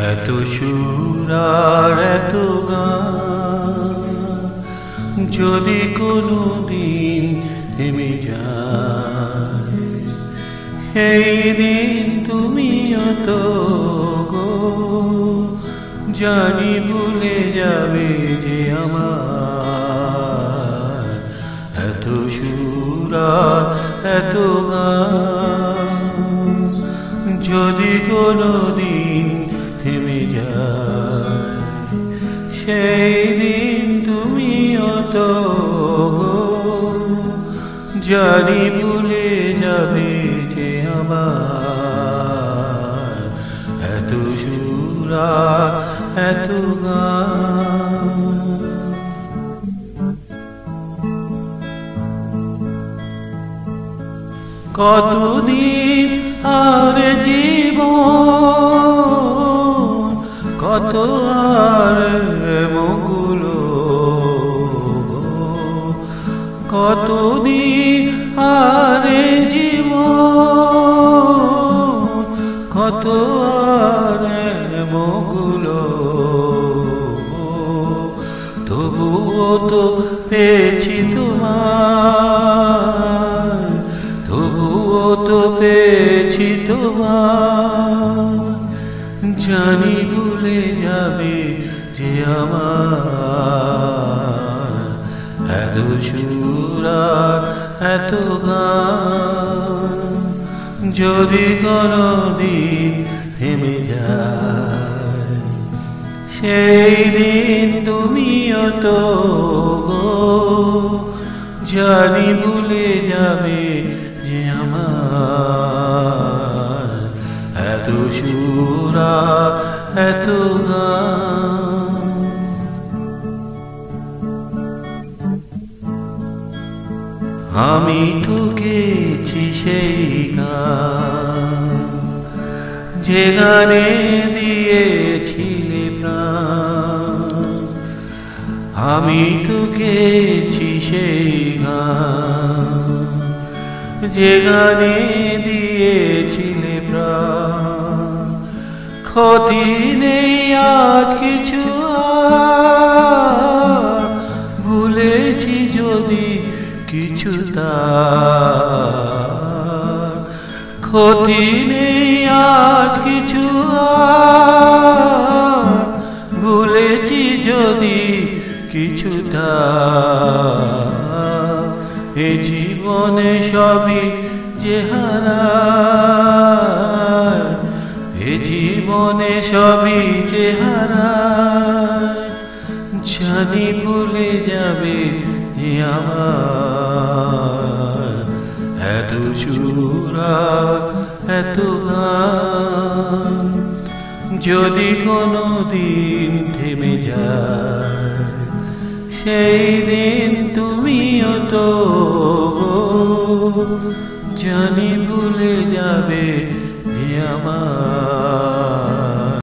এত সুর আর এত গান যদি কোনো দিন থেমে যায়, সেই দিন তুমিও তো গো জানি ভুলে যাবে যে আমার এত সুর আর এত গান যদি কোনো দিন থেমে যায়, সেই দিন তুমিও তো জানি ভুলে যাবে যে আমার এত সুর আর এত গান। কতদিন আর জীবন, কত আর মগুলো, কতদিন আর জীবন, কত আর মগুলো, তবুও তো পেয়েছি তোমার, তবুও তো পেয়েছি তোমার, জানি ভুলে যাবে যে আমার এত সুর আর এত গান যদি কোনো দিন থেমে যায়, সেই দিন তুমিও তো গো জানি ভুলে যাবে যে আমার এত সুর আর এত গান। আমি তো গেছি সেই গান যে গানে দিয়েছিলে প্রাণ, আমি তো গেছি সেই গান যে গানে দিয়েছিলে প্রাণ। ক্ষতি নেই আজ কিছু আর, ভুলেছি যদি কিছু তার, ক্ষতি নেই আজ কিছু আর, ভুলেছি যদি কিছু তার। এ জীবনে সবই যে হারায়, এ জীবনে সবই যে হারায়, জানি ভুলে যাবে যে আমার এত সুর আর এত গান যদি কোনো দিন থেমে যায়, সেই দিন তুমিও তো জানি ভুলে যাবে যে আমার